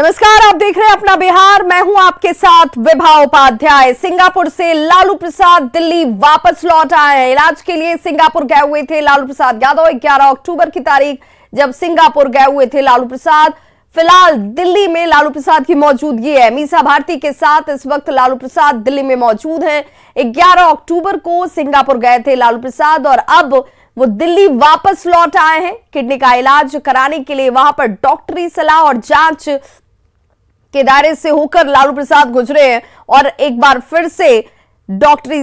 नमस्कार, आप देख रहे हैं अपना बिहार। मैं हूं आपके साथ विभा उपाध्याय। सिंगापुर से लालू प्रसाद दिल्ली वापस लौट आए हैं। इलाज के लिए सिंगापुर गए हुए थे लालू प्रसाद यादव। 11 अक्टूबर की तारीख जब सिंगापुर गए हुए थे लालू प्रसाद। फिलहाल दिल्ली में लालू प्रसाद की मौजूदगी है। मीसा भारती के साथ इस वक्त लालू प्रसाद दिल्ली में मौजूद हैं। 11 अक्टूबर को सिंगापुर गए थे लालू प्रसाद और अब वो दिल्ली वापस लौट आए हैं। किडनी का इलाज कराने के लिए वहां पर डॉक्टरी सलाह और जांच के दायरे से होकर लालू प्रसाद गुजरे हैं और एक बार फिर से डॉक्टरी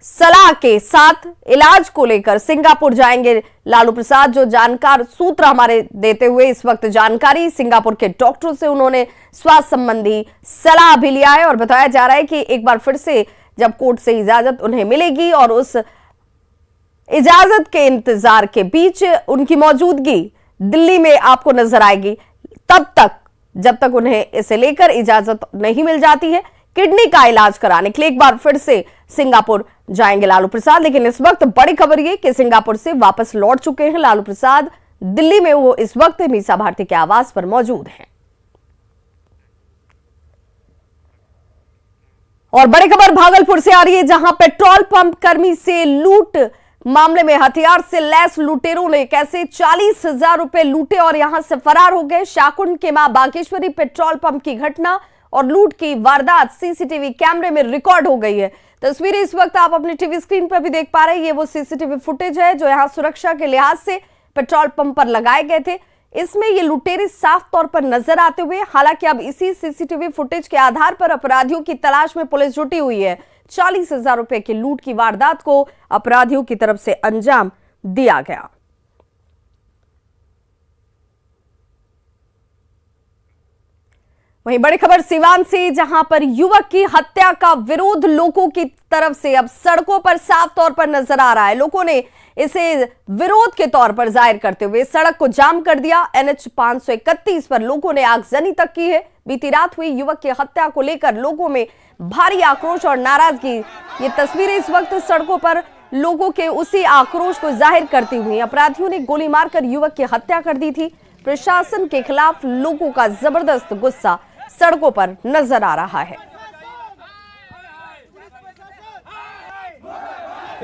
सलाह के साथ इलाज को लेकर सिंगापुर जाएंगे लालू प्रसाद। जो जानकार सूत्र हमारे देते हुए इस वक्त जानकारी सिंगापुर के डॉक्टरों से उन्होंने स्वास्थ्य संबंधी सलाह भी लिया है और बताया जा रहा है कि एक बार फिर से जब कोर्ट से इजाजत उन्हें मिलेगी और उस इजाजत के इंतजार के बीच उनकी मौजूदगी दिल्ली में आपको नजर आएगी। तब तक जब तक उन्हें इसे लेकर इजाजत नहीं मिल जाती है किडनी का इलाज कराने के लिए एक बार फिर से सिंगापुर जाएंगे लालू प्रसाद। लेकिन इस वक्त बड़ी खबर यह कि सिंगापुर से वापस लौट चुके हैं लालू प्रसाद। दिल्ली में वो इस वक्त मीसा भारती के आवास पर मौजूद हैं। और बड़ी खबर भागलपुर से आ रही है, जहां पेट्रोल पंप कर्मी से लूट मामले में हथियार से लैस लुटेरों ने कैसे 40,000 रुपए लूटे और यहां से फरार हो गए। शाकुंड के मां बागेश्वरी पेट्रोल पंप की घटना और लूट की वारदात सीसीटीवी कैमरे में रिकॉर्ड हो गई है। तस्वीरें इस वक्त आप अपनी टीवी स्क्रीन पर भी देख पा रहे हैं। ये वो सीसीटीवी फुटेज है जो यहां सुरक्षा के लिहाज से पेट्रोल पंप पर लगाए गए थे। इसमें ये लुटेरे साफ तौर पर नजर आते हुए, हालांकि अब इसी सीसीटीवी फुटेज के आधार पर अपराधियों की तलाश में पुलिस जुटी हुई है। 40,000 रुपए की लूट की वारदात को अपराधियों की तरफ से अंजाम दिया गया। वहीं बड़ी खबर सिवान से, जहां पर युवक की हत्या का विरोध लोगों की तरफ से अब सड़कों पर साफ तौर पर नजर आ रहा है। लोगों ने इसे विरोध के तौर पर जाहिर करते हुए सड़क को जाम कर दिया। NH 531 पर लोगों ने आगजनी तक की है। बीती रात हुई युवक की हत्या को लेकर लोगों में भारी आक्रोश और नाराजगी। ये तस्वीरें इस वक्त सड़कों पर लोगों के उसी आक्रोश को जाहिर करती हुई अपराधियों ने गोली मारकर युवक की हत्या कर दी थी। प्रशासन के खिलाफ लोगों का जबरदस्त गुस्सा सड़कों पर नजर आ रहा है।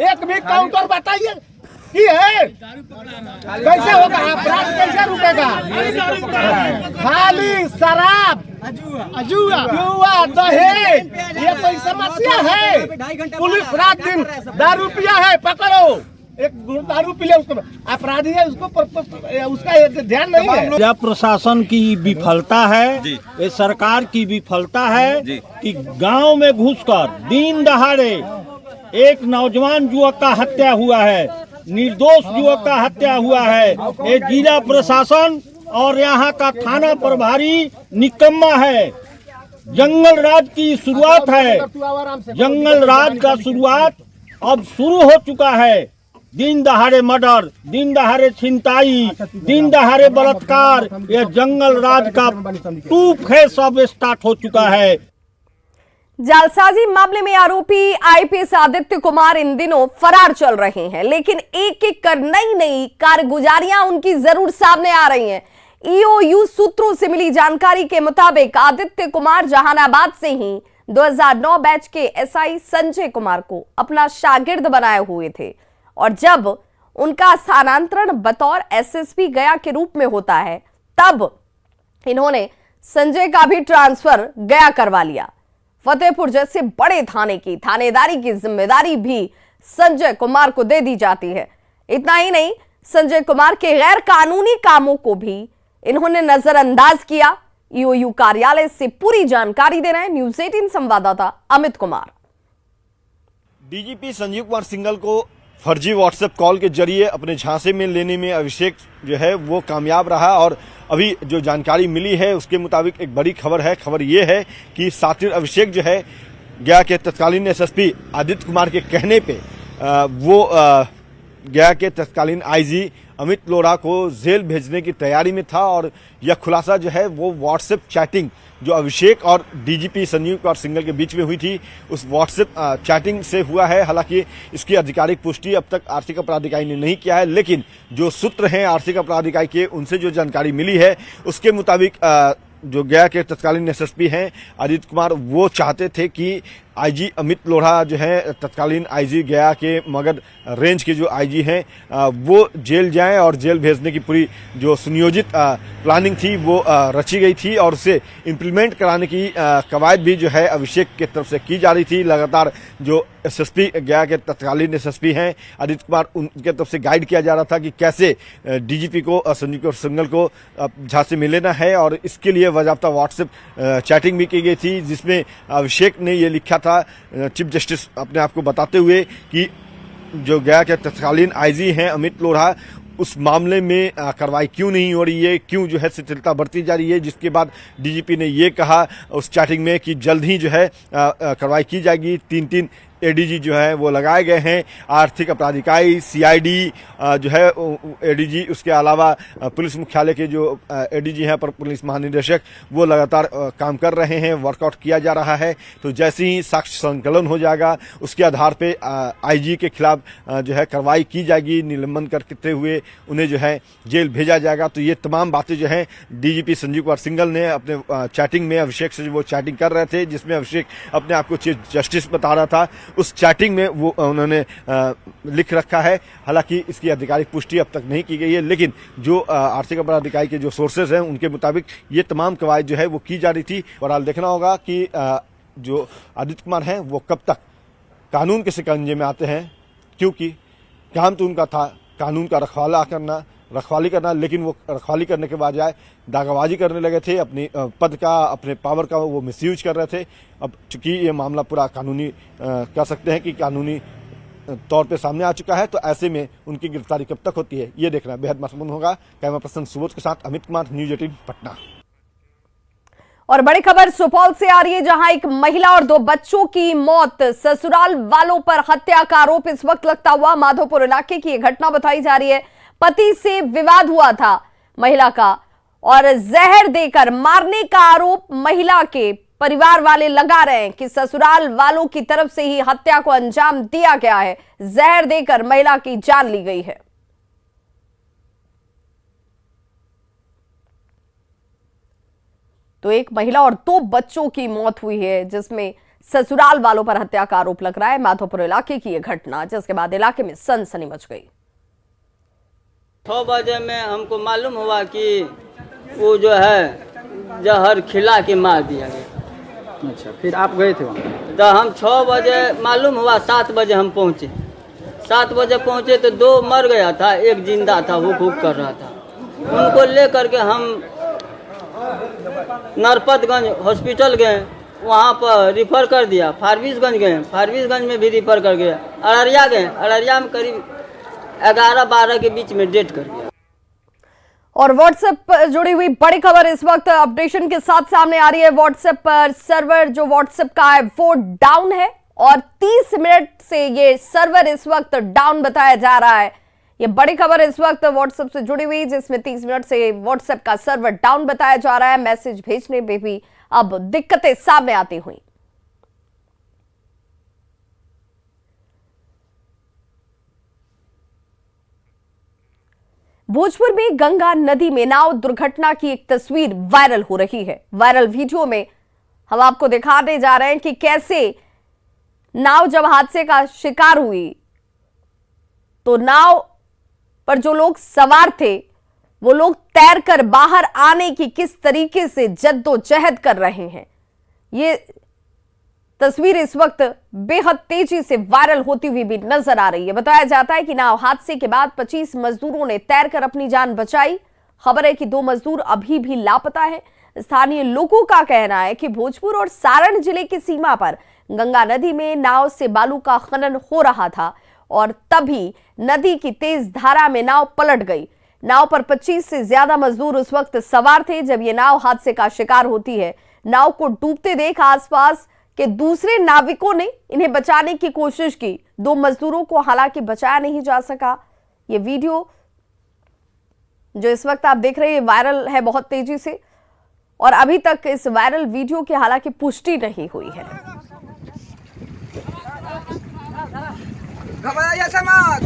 एक भी काउंटर बताइए है कैसे होगा, अपराध कैसे रुकेगा? खाली शराब, जुआ, दहेज, ये कोई समस्या है? पुलिस रात दिन दारू पिया है, पकड़ो। एक दारू पी ले, उसको अपराधी है, उसका ध्यान नहीं है। यह प्रशासन की विफलता है, ये सरकार की विफलता है कि गांव में घुसकर दिन दहाड़े एक नौजवान युवक का हत्या हुआ है, निर्दोष युवक का हत्या हुआ है। ये जिला प्रशासन और यहाँ का थाना प्रभारी निकम्मा है। जंगल राज की शुरुआत है, जंगल राज का शुरुआत अब शुरू हो चुका है। दिन दहाड़े मर्डर, दिन दहाड़े छिनताई, दिन दहाड़े बलात्कार, यह जंगल राज का टू फेस अब स्टार्ट हो चुका है। जालसाजी मामले में आरोपी IPS आदित्य कुमार इन दिनों फरार चल रहे हैं, लेकिन एक एक कर नई नई कारगुजारियां उनकी जरूर सामने आ रही हैं। EOU सूत्रों से मिली जानकारी के मुताबिक आदित्य कुमार जहानाबाद से ही 2009 बैच के SI संजय कुमार को अपना शागिर्द बनाए हुए थे और जब उनका स्थानांतरण बतौर SSP गया के रूप में होता है तब इन्होंने संजय का भी ट्रांसफर गया करवा लिया। फतेहपुर जैसे बड़े थाने की थानेदारी की जिम्मेदारी भी संजय कुमार को दे दी जाती है। इतना ही नहीं, संजय कुमार के गैर कानूनी कामों को भी इन्होंने नजरअंदाज किया। EOU कार्यालय से पूरी जानकारी दे रहे हैं न्यूज़ 18 संवाददाता अमित कुमार। DGP संजीव कुमार सिंघल को फर्जी व्हाट्सएप कॉल के जरिए अपने झांसे में लेने में अभिषेक जो है वो कामयाब रहा और अभी जो जानकारी मिली है उसके मुताबिक एक बड़ी खबर है। खबर ये है कि सातिर अभिषेक जो है गया के तत्कालीन SSP आदित्य कुमार के कहने पे गया के तत्कालीन IG अमित लोढ़ा को जेल भेजने की तैयारी में था और यह खुलासा जो है वो व्हाट्सएप चैटिंग जो अभिषेक और DGP संजीव कुमार सिंघल के बीच में हुई थी उस व्हाट्सएप चैटिंग से हुआ है। हालांकि इसकी आधिकारिक पुष्टि अब तक आर्थिक अपराध इकाई ने नहीं किया है, लेकिन जो सूत्र हैं आर्थिक अपराध इकाई के उनसे जो जानकारी मिली है उसके मुताबिक जो गया के तत्कालीन एसएसपी हैं आदित्य कुमार, वो चाहते थे कि आईजी अमित लोढ़ा जो है तत्कालीन आईजी गया के मगध रेंज के जो आईजी हैं वो जेल जाएं और जेल भेजने की पूरी जो सुनियोजित प्लानिंग थी वो रची गई थी और उसे इम्प्लीमेंट कराने की कवायद भी जो है अभिषेक की तरफ से की जा रही थी। लगातार जो एसएसपी गया के तत्कालीन एसएसपी हैं आदित्य कुमार, उनके तरफ से गाइड किया जा रहा था कि कैसे डीजीपी को संजीव कुमार सिंघल को झांसी में लेना है और इसके लिए बाकायदा व्हाट्सएप चैटिंग भी की गई थी, जिसमें अभिषेक ने ये लिखा था चीफ जस्टिस अपने आप को बताते हुए कि जो गया के तत्कालीन आईजी हैं अमित लोढ़ा, उस मामले में कार्रवाई क्यों नहीं हो रही है, क्यों जो है शिथिलता बरती जा रही है। जिसके बाद डीजीपी ने ये कहा उस चैटिंग में कि जल्द ही जो है कार्रवाई की जाएगी। 3 एडीजी जो है वो लगाए गए हैं, आर्थिक अपराध इकाई, सीआईडी जो है एडीजी, उसके अलावा पुलिस मुख्यालय के जो एडीजी हैं पर पुलिस महानिदेशक, वो लगातार काम कर रहे हैं, वर्कआउट किया जा रहा है। तो जैसे ही साक्ष्य संकलन हो जाएगा उसके आधार पे आईजी के खिलाफ जो है कार्रवाई की जाएगी, निलंबन करते हुए उन्हें जो है जेल भेजा जाएगा। तो ये तमाम बातें जो है डीजीपी संजीव कुमार सिंघल ने अपने चैटिंग में अभिषेक से वो चैटिंग कर रहे थे, जिसमें अभिषेक अपने आप को चीफ जस्टिस बता रहा था, उस चैटिंग में वो उन्होंने लिख रखा है। हालांकि इसकी आधिकारिक पुष्टि अब तक नहीं की गई है, लेकिन जो आर्थिक अपराध इकाई के जो सोर्सेज हैं उनके मुताबिक ये तमाम कवायद जो है वो की जा रही थी। और हाल देखना होगा कि जो आदित्य कुमार हैं वो कब तक कानून के शिकंजे में आते हैं, क्योंकि काम तो उनका था कानून का रखवाली करना, लेकिन वो रखवाली करने के बजाय दागाबाजी करने लगे थे, अपनी पद का, अपने पावर का वो मिसयूज कर रहे थे। अब चूंकि ये मामला पूरा कानूनी कह सकते हैं कि कानूनी तौर पे सामने आ चुका है, तो ऐसे में उनकी गिरफ्तारी कब तक होती है ये देखना बेहद महत्वपूर्ण होगा। कैमरा पर्सन सुबोध के साथ अमित कुमार, न्यूज 18 पटना। और बड़ी खबर सुपौल से आ रही है, जहां एक महिला और 2 बच्चों की मौत, ससुराल वालों पर हत्या का आरोप इस वक्त लगता हुआ माधोपुर इलाके की ये घटना बताई जा रही है। पति से विवाद हुआ था महिला का और जहर देकर मारने का आरोप महिला के परिवार वाले लगा रहे हैं कि ससुराल वालों की तरफ से ही हत्या को अंजाम दिया गया है। जहर देकर महिला की जान ली गई है। तो एक महिला और 2 बच्चों की मौत हुई है, जिसमें ससुराल वालों पर हत्या का आरोप लग रहा है। माधोपुर इलाके की यह घटना, जिसके बाद इलाके में सनसनी मच गई। 6 बजे में हमको मालूम हुआ कि वो जो है जहर खिला के मार दिया गया। अच्छा, फिर आप गए थे वहाँ? तो हम 6 बजे मालूम हुआ, 7 बजे हम पहुँचे। 7 बजे पहुँचे तो 2 मर गया था, 1 जिंदा था, वो हुक कर रहा था। उनको ले करके हम नरपतगंज हॉस्पिटल गए, वहाँ पर रिफ़र कर दिया। फारबिसगंज गए, फारबिसगंज में भी रिफ़र कर गया। अररिया गए, अररिया में करीब 11-12 के बीच में डेट कर दिया। और व्हाट्सएप पर जुड़ी हुई बड़ी खबर इस वक्त अपडेशन के साथ सामने आ रही है। व्हाट्सएप पर सर्वर जो व्हाट्सएप का है वो डाउन है और 30 मिनट से ये सर्वर इस वक्त डाउन बताया जा रहा है। ये बड़ी खबर इस वक्त व्हाट्सएप से जुड़ी हुई, जिसमें 30 मिनट से व्हाट्सएप का सर्वर डाउन बताया जा रहा है। मैसेज भेजने में भी अब दिक्कतें सामने आती हुई। भोजपुर में गंगा नदी में नाव दुर्घटना की एक तस्वीर वायरल हो रही है। वायरल वीडियो में हम आपको दिखाने जा रहे हैं कि कैसे नाव जब हादसे का शिकार हुई तो नाव पर जो लोग सवार थे वो लोग तैरकर बाहर आने की किस तरीके से जद्दोजहद कर रहे हैं। ये तस्वीर इस वक्त बेहद तेजी से वायरल होती हुई भी नजर आ रही है। बताया जाता है कि नाव हादसे के बाद 25 मजदूरों ने तैरकर अपनी जान बचाई। खबर है कि 2 मजदूर अभी भी लापता हैं। स्थानीय लोगों का कहना है कि भोजपुर और सारण जिले की सीमा पर गंगा नदी में नाव से बालू का खनन हो रहा था और तभी नदी की तेज धारा में नाव पलट गई। नाव पर 25 से ज्यादा मजदूर उस वक्त सवार थे जब यह नाव हादसे का शिकार होती है। नाव को डूबते देख आसपास के दूसरे नाविकों ने इन्हें बचाने की कोशिश की। 2 मजदूरों को हालांकि बचाया नहीं जा सका। ये वीडियो जो इस वक्त आप देख रहे हैं वायरल है बहुत तेजी से और अभी तक इस वायरल वीडियो की हालांकि पुष्टि नहीं हुई है। घबराइए समाज,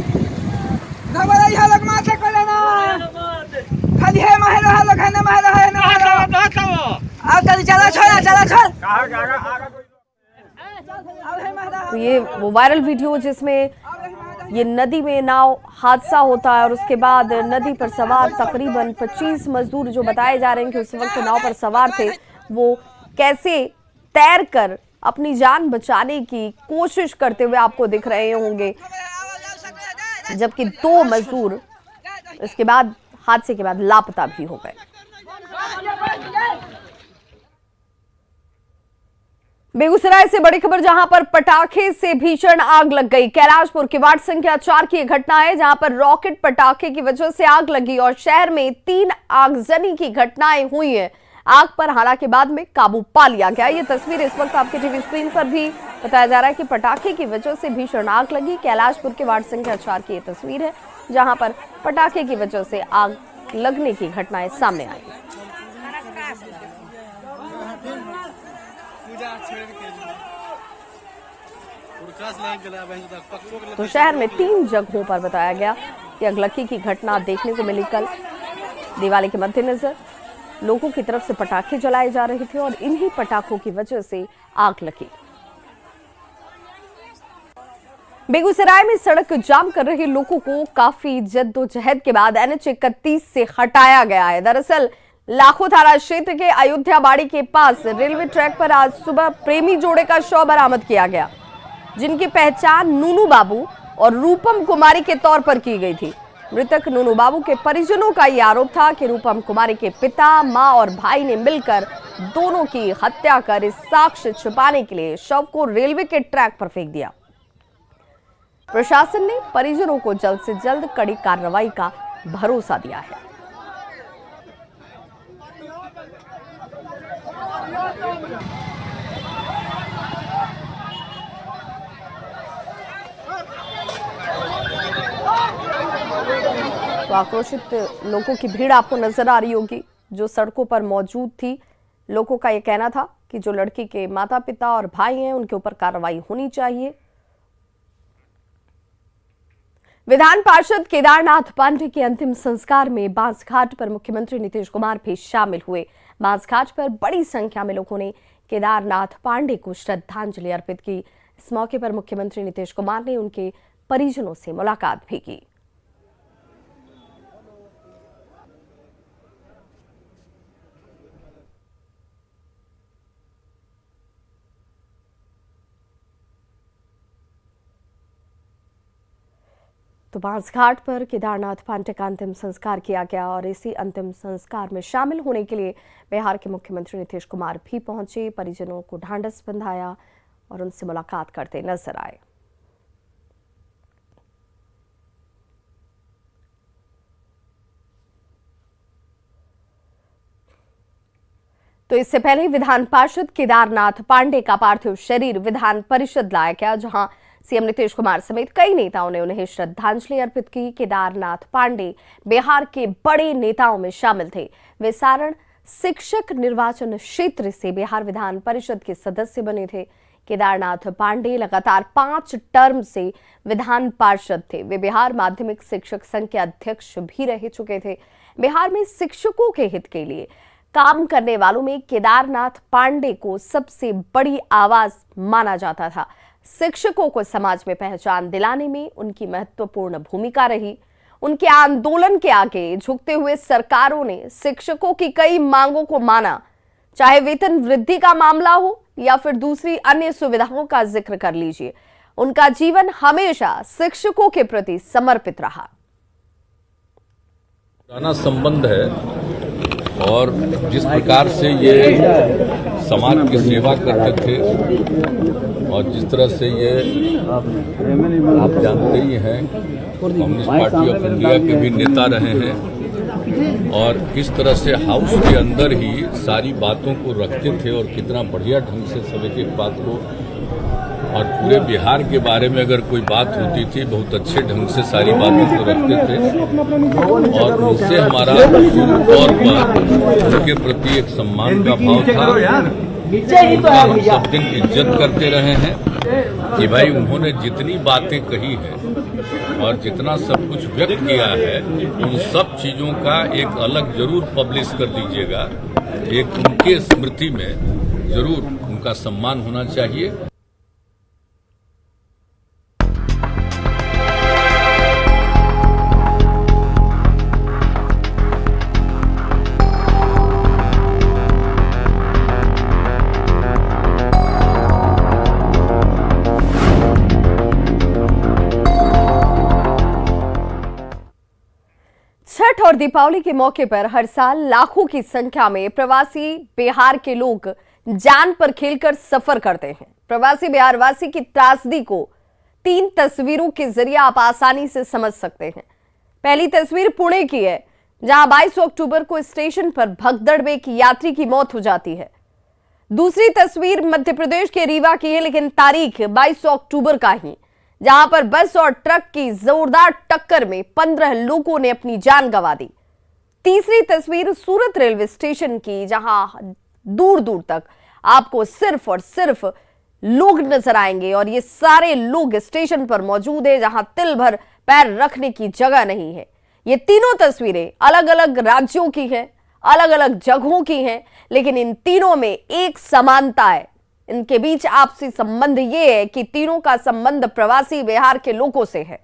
घबराइए लोग माथे को लेना, खाली है माहे रहा लोग है ना माहे रहा है ना। चला छोड़ तो ये वो वायरल वीडियो जिसमें ये नदी में नाव हादसा होता है और उसके बाद नदी पर सवार तकरीबन 25 मजदूर जो बताए जा रहे हैं कि उस वक्त नाव पर सवार थे, वो कैसे तैर कर अपनी जान बचाने की कोशिश करते हुए आपको दिख रहे होंगे, जबकि 2 मजदूर इसके बाद हादसे के बाद लापता भी हो गए। बेगूसराय से बड़ी खबर, जहां पर पटाखे से भीषण आग लग गई। कैलाशपुर के वार्ड संख्या 4 की घटना है, जहां पर रॉकेट पटाखे की वजह से आग लगी और शहर में 3 आगजनी की घटनाएं हुई हैं। आग पर हालांकि बाद में काबू पा लिया गया। ये तस्वीर इस वक्त आपके टीवी स्क्रीन पर भी बताया जा रहा है कि पटाखे की वजह से भीषण आग लगी। कैलाशपुर के वार्ड संख्या 4 की ये तस्वीर है, जहां पर पटाखे की वजह से आग लगने की घटनाएं सामने आई। तो शहर में 3 जगहों पर बताया गया कि अगलगी की घटना देखने को मिली। कल दिवाली के मद्देनजर लोगों की तरफ से पटाखे जलाए जा रहे थे और इन्हीं पटाखों की वजह से आग लगी। बेगूसराय में सड़क जाम कर रहे लोगों को काफी जद्दोजहद के बाद NH 31 से हटाया गया है। दरअसल लाखों थाना क्षेत्र के अयोध्या बाड़ी के पास रेलवे ट्रैक पर आज सुबह प्रेमी जोड़े का शव बरामद किया गया, जिनकी पहचान नूनू बाबू और रूपम कुमारी के तौर पर की गई थी। मृतक नूनू बाबू के परिजनों का यह आरोप था कि रूपम कुमारी के पिता, मां और भाई ने मिलकर दोनों की हत्या कर इस साक्ष्य छुपाने के लिए शव को रेलवे के ट्रैक पर फेंक दिया। प्रशासन ने परिजनों को जल्द से जल्द कड़ी कार्रवाई का भरोसा दिया है। तो आक्रोशित लोगों की भीड़ आपको नजर आ रही होगी जो सड़कों पर मौजूद थी। लोगों का यह कहना था कि जो लड़की के माता पिता और भाई हैं उनके ऊपर कार्रवाई होनी चाहिए। विधान पार्षद केदारनाथ पांडे के अंतिम संस्कार में बांसघाट पर मुख्यमंत्री नीतीश कुमार भी शामिल हुए। बांसघाट पर बड़ी संख्या में लोगों ने केदारनाथ पांडे को श्रद्धांजलि अर्पित की। इस मौके पर मुख्यमंत्री नीतीश कुमार ने उनके परिजनों से मुलाकात भी की। तो बांसघाट पर केदारनाथ पांडे का अंतिम संस्कार किया गया और इसी अंतिम संस्कार में शामिल होने के लिए बिहार के मुख्यमंत्री नीतीश कुमार भी पहुंचे, परिजनों को ढांढस बंधाया और उनसे मुलाकात करते नजर आए। तो इससे पहले विधान पार्षद केदारनाथ पांडे का पार्थिव शरीर विधान परिषद लाया गया, जहां सीएम नीतीश कुमार समेत कई नेताओं ने उन्हें श्रद्धांजलि अर्पित की। केदारनाथ पांडे बिहार के बड़े नेताओं में शामिल थे। वे सारण शिक्षक निर्वाचन क्षेत्र से बिहार विधान परिषद के सदस्य बने थे। केदारनाथ पांडे लगातार 5 टर्म से विधान पार्षद थे। वे बिहार माध्यमिक शिक्षक संघ के अध्यक्ष भी रह चुके थे। बिहार में शिक्षकों के हित के लिए काम करने वालों में केदारनाथ पांडे को सबसे बड़ी आवाज माना जाता था। शिक्षकों को समाज में पहचान दिलाने में उनकी महत्वपूर्ण भूमिका रही। उनके आंदोलन के आगे झुकते हुए सरकारों ने शिक्षकों की कई मांगों को माना, चाहे वेतन वृद्धि का मामला हो या फिर दूसरी अन्य सुविधाओं का जिक्र कर लीजिए। उनका जीवन हमेशा शिक्षकों के प्रति समर्पित रहा। पुराना संबंध है और जिस प्रकार से ये समाज की सेवा करते थे और जिस तरह से ये आप जानते ही हैं कम्युनिस्ट पार्टी ऑफ इंडिया के भी नेता रहे हैं और किस तरह से हाउस के अंदर ही सारी बातों को रखते थे और कितना बढ़िया ढंग से सब एक बात को और पूरे बिहार के बारे में अगर कोई बात होती थी बहुत अच्छे ढंग से सारी बातों को रखते थे और उनसे हमारा तौर पर उनके प्रति एक सम्मान का भाव था। हम सब दिन इज्जत करते रहे हैं कि भाई उन्होंने जितनी बातें कही है और जितना सब कुछ व्यक्त किया है उन सब चीजों का एक अलग जरूर पब्लिश कर दीजिएगा। एक उनके स्मृति में जरूर उनका सम्मान होना चाहिए। छठ और दीपावली के मौके पर हर साल लाखों की संख्या में प्रवासी बिहार के लोग जान पर खेलकर सफर करते हैं। प्रवासी बिहारवासी की त्रासदी को 3 तस्वीरों के जरिए आप आसानी से समझ सकते हैं। पहली तस्वीर पुणे की है, जहां 22 अक्टूबर को स्टेशन पर भगदड़ में एक यात्री की मौत हो जाती है। दूसरी तस्वीर मध्य प्रदेश के रीवा की है, लेकिन तारीख 22 अक्टूबर का ही, जहां पर बस और ट्रक की जोरदार टक्कर में 15 लोगों ने अपनी जान गंवा दी। तीसरी तस्वीर सूरत रेलवे स्टेशन की, जहां दूर दूर तक आपको सिर्फ और सिर्फ लोग नजर आएंगे और ये सारे लोग स्टेशन पर मौजूद है, जहां तिल भर पैर रखने की जगह नहीं है। ये तीनों तस्वीरें अलग अलग राज्यों की हैं, अलग अलग जगहों की हैं, लेकिन इन तीनों में एक समानता है। इनके बीच आपसी संबंध ये है कि तीनों का संबंध प्रवासी बिहार के लोगों से है,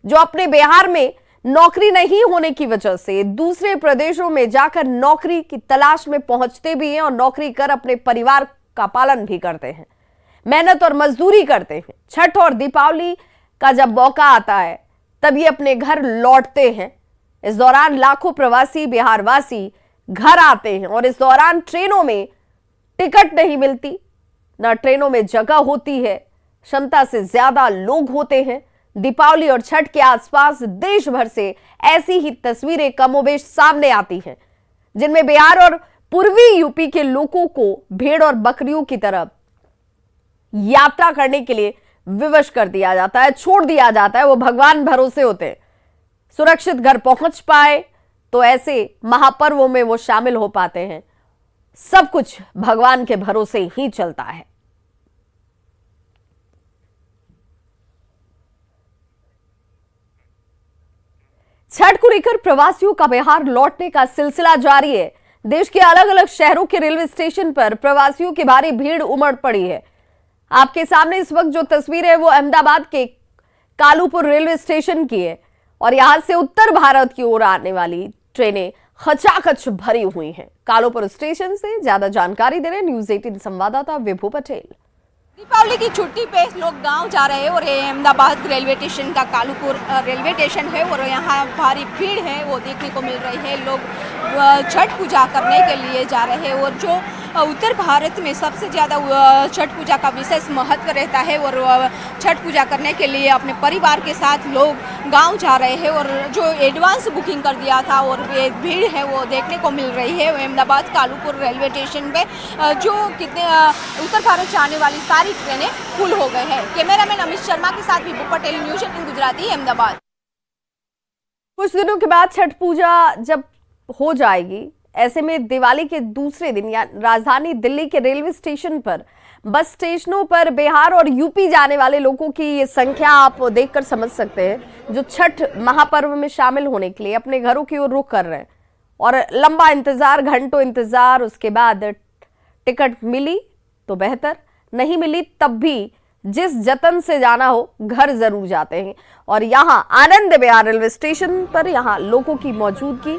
जो अपने बिहार में नौकरी नहीं होने की वजह से दूसरे प्रदेशों में जाकर नौकरी की तलाश में पहुंचते भी हैं और नौकरी कर अपने परिवार का पालन भी करते हैं, मेहनत और मजदूरी करते हैं। छठ और दीपावली का जब मौका आता है तब ये अपने घर लौटते हैं। इस दौरान लाखों प्रवासी बिहारवासी घर आते हैं और इस दौरान ट्रेनों में टिकट नहीं मिलती, न ट्रेनों में जगह होती है, क्षमता से ज्यादा लोग होते हैं। दीपावली और छठ के आसपास देश भर से ऐसी ही तस्वीरें कमोबेश सामने आती हैं, जिनमें बिहार और पूर्वी यूपी के लोगों को भेड़ और बकरियों की तरह यात्रा करने के लिए विवश कर दिया जाता है, छोड़ दिया जाता है। वो भगवान भरोसे होते हैं, सुरक्षित घर पहुंच पाए तो ऐसे महापर्वों में वो शामिल हो पाते हैं। सब कुछ भगवान के भरोसे ही चलता है। छठ को लेकर प्रवासियों का बिहार लौटने का सिलसिला जारी है। देश के अलग अलग शहरों के रेलवे स्टेशन पर प्रवासियों की भारी भीड़ उमड़ पड़ी है। आपके सामने इस वक्त जो तस्वीर है वो अहमदाबाद के कालूपुर रेलवे स्टेशन की है और यहां से उत्तर भारत की ओर आने वाली ट्रेनें खचाखच भरी हुई हैं। कालूपुर स्टेशन से ज्यादा जानकारी दे रहे न्यूज़ 18 संवाददाता विभू पटेल। दीपावली की छुट्टी पे लोग गांव जा रहे हैं और ये अहमदाबाद रेलवे स्टेशन का कालूपुर रेलवे स्टेशन है और यहाँ भारी भीड़ है वो देखने को मिल रही है। लोग छठ पूजा करने के लिए जा रहे हैं और जो उत्तर भारत में सबसे ज़्यादा छठ पूजा का विशेष महत्व रहता है और छठ पूजा करने के लिए अपने परिवार के साथ लोग गांव जा रहे हैं और जो एडवांस बुकिंग कर दिया था और ये भीड़ है वो देखने को मिल रही है। अहमदाबाद कालूपुर रेलवे स्टेशन पे जो कितने उत्तर भारत से आने वाली सारी ट्रेनें फुल हो गए हैं। कैमरामैन अमित शर्मा के साथ विभू पटेल, न्यूज़ 18 गुजराती, अहमदाबाद। कुछ दिनों के बाद छठ पूजा जब हो जाएगी, ऐसे में दिवाली के दूसरे दिन या राजधानी दिल्ली के रेलवे स्टेशन पर, बस स्टेशनों पर बिहार और यूपी जाने वाले लोगों की ये संख्या आप देखकर समझ सकते हैं, जो छठ महापर्व में शामिल होने के लिए अपने घरों की ओर रुख कर रहे हैं। और लंबा इंतजार, घंटों इंतजार, उसके बाद टिकट मिली तो बेहतर, नहीं मिली तब भी जिस जतन से जाना हो घर जरूर जाते हैं। और यहाँ आनंद विहार रेलवे स्टेशन पर यहाँ लोगों की मौजूदगी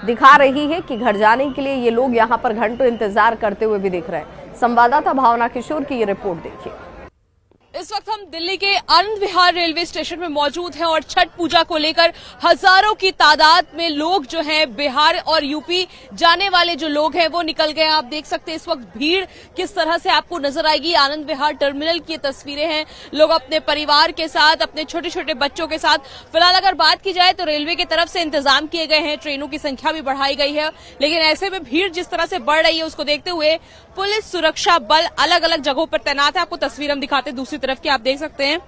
दिखा रही है कि घर जाने के लिए ये लोग यहाँ पर घंटों इंतजार करते हुए भी दिख रहे हैं। संवाददाता भावना किशोर की ये रिपोर्ट देखिए। इस वक्त हम दिल्ली के आनंद विहार रेलवे स्टेशन में मौजूद हैं और छठ पूजा को लेकर हजारों की तादाद में लोग जो हैं बिहार और यूपी जाने वाले जो लोग हैं वो निकल गए हैं। आप देख सकते हैं इस वक्त भीड़ किस तरह से आपको नजर आएगी। आनंद विहार टर्मिनल की तस्वीरें हैं, लोग अपने परिवार के साथ, अपने छोटे छोटे बच्चों के साथ। फिलहाल अगर बात की जाए तो रेलवे की तरफ से इंतजाम किए गए हैं, ट्रेनों की संख्या भी बढ़ाई गई है, लेकिन ऐसे में भीड़ जिस तरह से बढ़ रही है उसको देखते हुए पुलिस सुरक्षा बल अलग अलग जगहों पर तैनात है। आपको तस्वीर हम दिखाते हैं दूसरी तरफ की, आप देख सकते हैं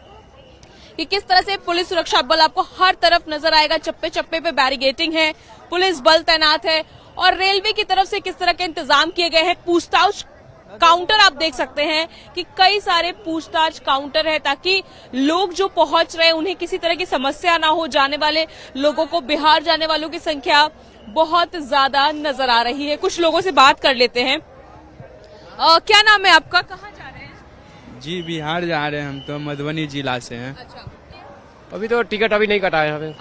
कि किस तरह से पुलिस सुरक्षा बल आपको हर तरफ नजर आएगा। चप्पे चप्पे पे बैरिकेडिंग है, पुलिस बल तैनात है और रेलवे की तरफ से किस तरह के इंतजाम किए गए हैं। काउंटर आप देख सकते हैं कि कई सारे पूछताछ काउंटर है, ताकि लोग जो पहुंच रहे हैं उन्हें किसी तरह की समस्या ना हो। जाने वाले लोगों को, बिहार जाने वालों की संख्या बहुत ज्यादा नजर आ रही है। कुछ लोगों से बात कर लेते हैं। क्या नाम है आपका, कहाँ जा रहे हैं? जी बिहार जा रहे हैं हम तो, मधुबनी जिला से हैं। अच्छा, अभी तो टिकट अभी नहीं कटा है,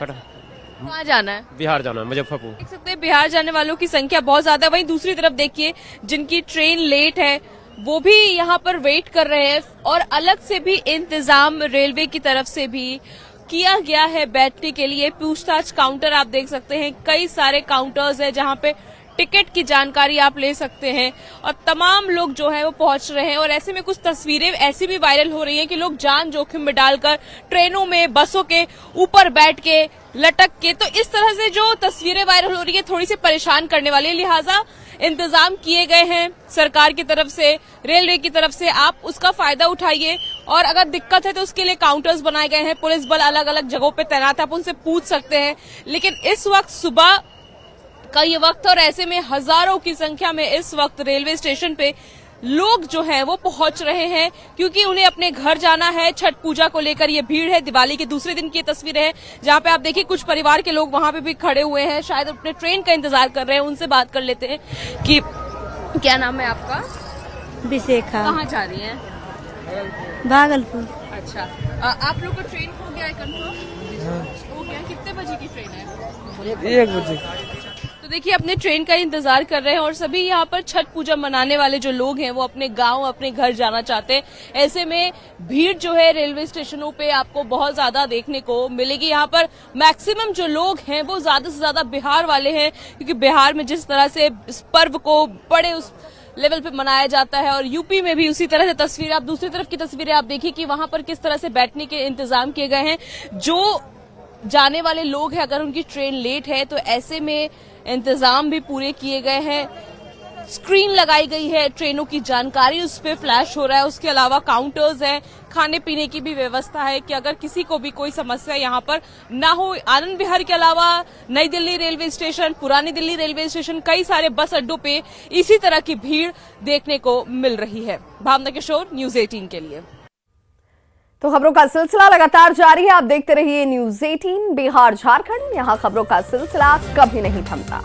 कहाँ जाना है? बिहार जाना है, मुजफ्फरपुर। देख सकते हैं बिहार जाने वालों की संख्या बहुत ज्यादा है। वहीं दूसरी तरफ देखिए, जिनकी ट्रेन लेट है वो भी यहाँ पर वेट कर रहे हैं, और अलग से भी इंतजाम रेलवे की तरफ से भी किया गया है बैठने के लिए। पूछताछ काउंटर आप देख सकते हैं, कई सारे काउंटर्स है जहाँ पे टिकट की जानकारी आप ले सकते हैं, और तमाम लोग जो है वो पहुंच रहे हैं। और ऐसे में कुछ तस्वीरें ऐसी भी वायरल हो रही हैं कि लोग जान जोखिम में डालकर ट्रेनों में, बसों के ऊपर बैठ के, लटक के, तो इस तरह से जो तस्वीरें वायरल हो रही है थोड़ी सी परेशान करने वाली है। लिहाजा इंतजाम किए गए हैं सरकार की तरफ से, रेलवे की तरफ से। आप उसका फायदा उठाइए, और अगर दिक्कत है तो उसके लिए काउंटर्स बनाए गए हैं, पुलिस बल अलग अलग जगहों पे तैनात है, आप उनसे पूछ सकते हैं। लेकिन इस वक्त सुबह का ये वक्त, और ऐसे में हजारों की संख्या में इस वक्त रेलवे स्टेशन पे लोग जो हैं वो पहुंच रहे हैं, क्योंकि उन्हें अपने घर जाना है। छठ पूजा को लेकर ये भीड़ है। दिवाली के दूसरे दिन की तस्वीरें हैं, जहां पे आप देखिए कुछ परिवार के लोग वहां पे भी खड़े हुए हैं, शायद अपने ट्रेन का इंतजार कर रहे हैं। उनसे बात कर लेते हैं कि क्या नाम है आपका? विशेखा। कहाँ जा रही हैं? भागलपुर। अच्छा, आप लोग का ट्रेन हो गया है कंफर्म? हो गया। कितने बजे की ट्रेन है? 1 बजे। तो देखिए, अपने ट्रेन का इंतजार कर रहे हैं, और सभी यहाँ पर छठ पूजा मनाने वाले जो लोग हैं वो अपने गांव, अपने घर जाना चाहते हैं। ऐसे में भीड़ जो है रेलवे स्टेशनों पे आपको बहुत ज्यादा देखने को मिलेगी। यहाँ पर मैक्सिमम जो लोग हैं वो ज्यादा से ज्यादा बिहार वाले हैं, क्योंकि बिहार में जिस तरह से इस पर्व को बड़े उस लेवल पे मनाया जाता है, और यूपी में भी उसी तरह से तस्वीरें, आप दूसरी तरफ की तस्वीरें आप देखिए कि वहां पर किस तरह से बैठने के इंतजाम किए गए हैं। जो जाने वाले लोग हैं, अगर उनकी ट्रेन लेट है तो ऐसे में इंतजाम भी पूरे किए गए हैं। स्क्रीन लगाई गई है, ट्रेनों की जानकारी उस पर फ्लैश हो रहा है। उसके अलावा काउंटर्स हैं, खाने पीने की भी व्यवस्था है कि अगर किसी को भी कोई समस्या यहाँ पर ना हो। आनंद विहार के अलावा नई दिल्ली रेलवे स्टेशन, पुरानी दिल्ली रेलवे स्टेशन, कई सारे बस अड्डों पे इसी तरह की भीड़ देखने को मिल रही है। भावना किशोर, न्यूज 18 के लिए। तो खबरों का सिलसिला लगातार जारी है, आप देखते रहिए न्यूज 18 बिहार झारखंड। यहाँ खबरों का सिलसिला कभी नहीं थमता।